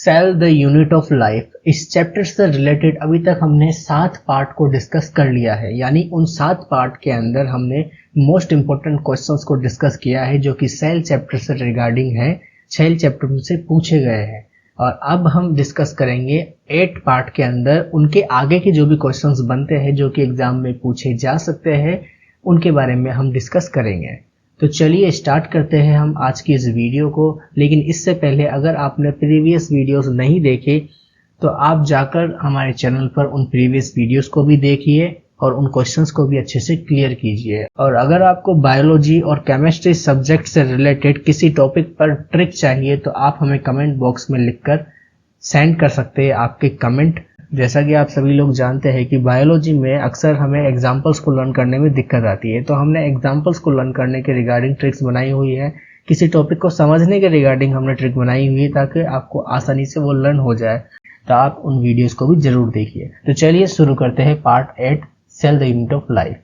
Cell the unit of life. इस chapter से related अभी तक हमने 7 पार्ट को डिस्कस कर लिया है, यानी उन 7 पार्ट के अंदर हमने मोस्ट इंपॉर्टेंट क्वेश्चंस को डिस्कस किया है जो कि सेल चैप्टर से रिगार्डिंग है, सेल चैप्टर में से पूछे गए हैं। और अब हम डिस्कस करेंगे 8 पार्ट के अंदर उनके आगे के जो भी क्वेश्चंस बनते हैं जो कि एग्जाम में पूछे जा सकते हैं, उनके बारे में हम डिस्कस करेंगे। तो चलिए स्टार्ट करते हैं हम आज की इस वीडियो को। लेकिन इससे पहले अगर आपने प्रीवियस वीडियोस नहीं देखे तो आप जाकर हमारे चैनल पर उन प्रीवियस वीडियोस को भी देखिए और उन क्वेश्चंस को भी अच्छे से क्लियर कीजिए। और अगर आपको बायोलॉजी और केमिस्ट्री सब्जेक्ट से रिलेटेड किसी टॉपिक पर ट्रिक चाहिए तो आप हमें कमेंट बॉक्स में लिखकर सेंड कर सकते हैं आपके कमेंट। जैसा कि आप सभी लोग जानते हैं कि बायोलॉजी में अक्सर हमें एग्जाम्पल्स को लर्न करने में दिक्कत आती है, तो हमने एग्जाम्पल्स को लर्न करने के रिगार्डिंग ट्रिक्स बनाई हुई है। किसी टॉपिक को समझने के रिगार्डिंग हमने ट्रिक बनाई हुई है ताकि आपको आसानी से वो लर्न हो जाए। तो आप उन वीडियोस को भी जरूर देखिए। तो चलिए शुरू करते हैं part 8, cell the unit of life.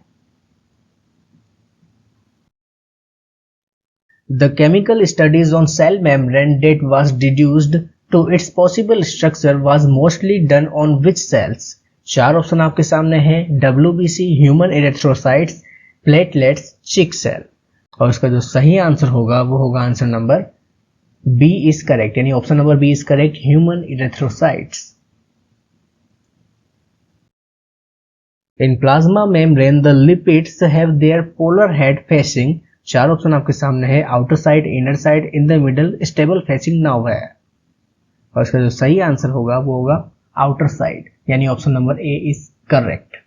The chemical studies on cell membrane that was deduced to its possible structure was mostly done on which cells? 4 option आपके सामने हैं, WBC, human erythrocytes, platelets, chick cell. और इसका जो सही answer होगा वो होगा answer number B is correct, यानी option number B is correct, human erythrocytes. In plasma membrane, the lipids have their polar head facing। 4 option आपके सामने है, outer side, inner side, in the middle, stable facing now है। और इसका जो सही answer होगा वो होगा आउटर साइड, यानी option number A is correct.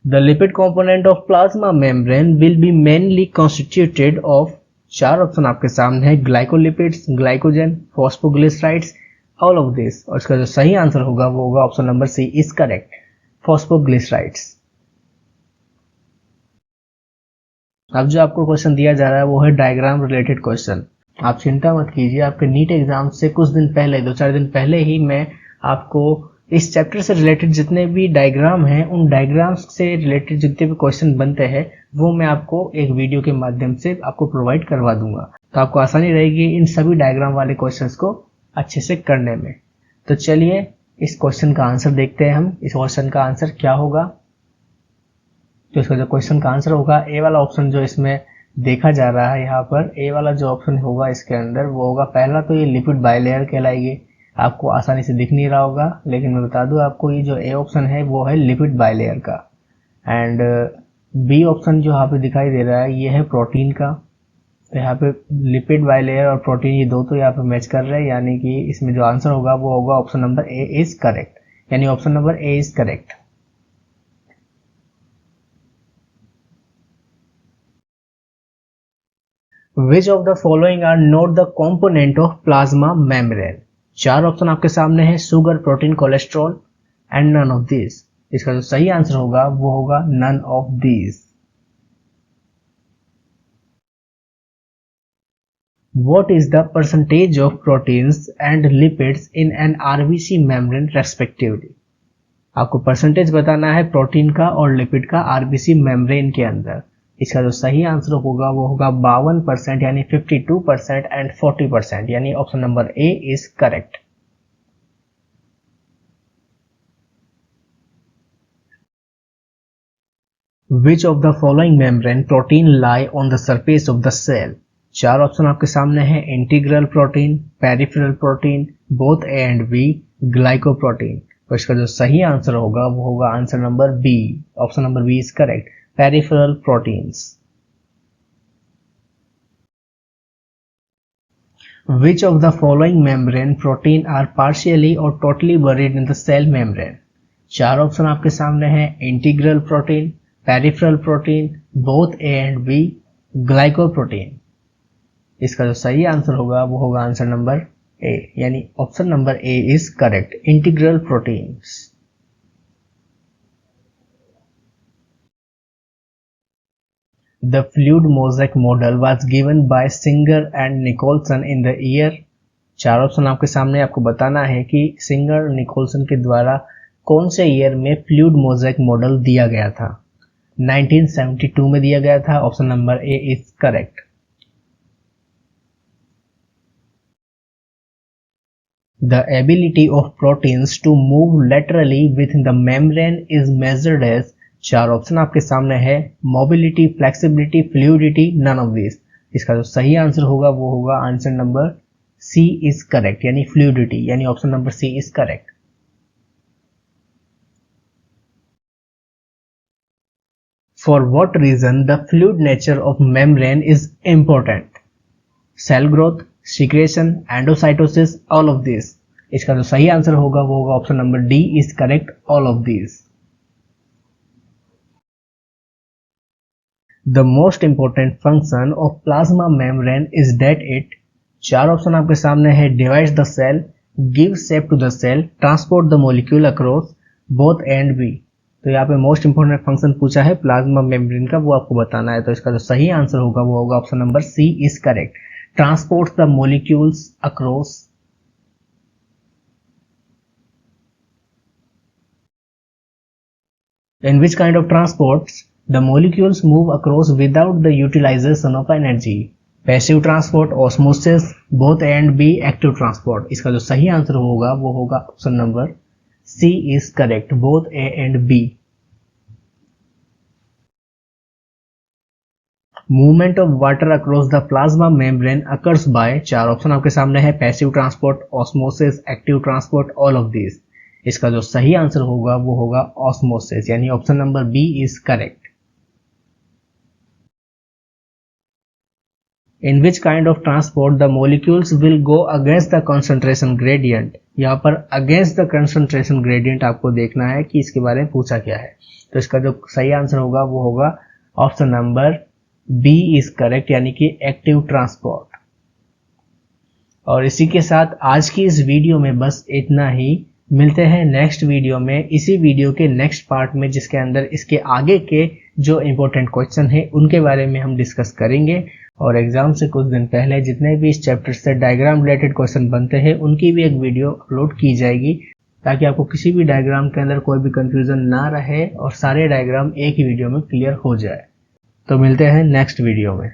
The lipid component of plasma membrane will be mainly constituted of. 4 option आपके सामने है, glycolipids, glycogen, phosphoglycerides, all of this. और इसका जो सही आंसर होगा वो होगा option number C is correct, phosphoglycerides. अब जो आपको क्वेश्चन दिया जा रहा है वो है डायग्राम रिलेटेड क्वेश्चन। आप चिंता मत कीजिए, आपके नीट एग्जाम से कुछ दिन पहले, 2-4 दिन पहले ही मैं आपको इस चैप्टर से रिलेटेड जितने भी डायग्राम हैं, उन डायग्राम्स से रिलेटेड जितने भी क्वेश्चन बनते हैं वो मैं आपको एक वीडियो के माध्यम से आपको प्रोवाइड करवा दूंगा। तो आपको आसानी रहेगी इन सभी डायग्राम वाले क्वेश्चंस को अच्छे से करने में। तो चलिए इस क्वेश्चन का आंसर देखते हैं हम। इस क्वेश्चन का आंसर क्या होगा? तो इसका जो क्वेश्चन का आंसर होगा, ए वाला ऑप्शन जो इसमें देखा जा रहा है यहाँ पर, ए वाला जो ऑप्शन होगा इसके अंदर वो होगा पहला। तो ये लिपिड बाइलेयर कहलाएगी, आपको आसानी से दिख नहीं रहा होगा, लेकिन मैं बता दूं आपको ये जो ए ऑप्शन है वो है लिपिड बाइलेयर का। एंड बी ऑप्शन जो यहाँ पे दिखाई दे रहा है ये है प्रोटीन का। तो यहाँ पे लिपिड बाइलेयर और प्रोटीन ये दो तो यहाँ पे मैच कर रहे हैं, यानी कि इसमें जो आंसर होगा वो होगा option number A is correct, यानी option number A is correct. Which of the following are not the component of plasma membrane? 4 option आपके सामने है, sugar, protein, cholesterol, and none of this. इसका जो सही आंसर होगा वो होगा none of this. What is the percentage of proteins and lipids in an RBC membrane respectively? आपको परसेंटेज बताना है प्रोटीन का और लिपिड का आरबीसी मेम्ब्रेन के अंदर। इसका जो सही आंसर होगा वो होगा 52%, यानी 52% एंड 40%, यानी option number A is correct. Which of the following membrane protein lie on the surface of the cell? 4 option आपके सामने है, integral protein, peripheral protein, both A and B, glycoprotein. तो इसका जो सही आंसर होगा वो होगा answer number B, option number B is correct, peripheral proteins. Which of the following membrane protein are partially or totally buried in the cell membrane? 4 option आपके सामने है, integral protein, peripheral protein, both A and B, glycoprotein. इसका जो सही answer होगा वो होगा answer number A, यानी option number A is correct, integral proteins. The fluid mosaic model was given by Singer and Nicholson in the year। 4 option आपके सामने, आपको बताना है कि सिंगर निकोलसन के द्वारा कौन से ईयर में फ्लूइड मोज़ेक मॉडल दिया गया था। 1972 में दिया गया था, option number A is correct. The ability of proteins to move laterally within the membrane is measured as, चार ऑप्शन आपके सामने है, mobility, flexibility, fluidity, none of this. इसका जो सही आंसर होगा वो होगा answer number C is correct, यानी फ्लूइडिटी, यानी option number C is correct. For what reason the fluid nature of membrane is important? Cell growth, secretion, endocytosis, all of these। इसका जो सही आंसर होगा वो होगा option number D is correct, all of these। The most important function of plasma membrane is that it, चार option आपके सामने है, divides the cell, gives shape to the cell, transport the molecule across, both A and B। तो यहाँ पे most important function पूछा है plasma membrane का, वो आपको बताना है। तो इसका जो सही आंसर होगा वो होगा option number C is correct, transports the molecules across. In which kind of transports the molecules move across without the utilization of energy? Passive transport, osmosis, both A and B, active transport। इसका जो सही answer होगा वो होगा option number C is correct, both A and B। Movement of water across the plasma membrane occurs by, चार option आपके सामने है, passive transport, osmosis, active transport, all of this. इसका जो सही आंसर होगा वो होगा ऑस्मोसिस, यानी option number B is correct. In which kind of transport the molecules will go against the concentration gradient? यहाँ पर against the concentration gradient आपको देखना है कि इसके बारे में पूछा क्या है। तो इसका जो सही आंसर होगा वो होगा option number B is correct, यानी कि एक्टिव ट्रांसपोर्ट। और इसी के साथ आज की इस वीडियो में बस इतना ही। मिलते हैं नेक्स्ट वीडियो में, इसी वीडियो के नेक्स्ट पार्ट में, जिसके अंदर इसके आगे के जो इंपॉर्टेंट क्वेश्चन है उनके बारे में हम डिस्कस करेंगे। और एग्जाम से कुछ दिन पहले जितने भी इस चैप्टर से डायग्राम रिलेटेड क्वेश्चन बनते हैं उनकी भी एक वीडियो अपलोड की जाएगी, ताकि आपको किसी भी डायग्राम के अंदर कोई भी कंफ्यूजन ना रहे और सारे डायग्राम एक ही वीडियो में क्लियर हो जाए। तो मिलते हैं नेक्स्ट वीडियो में।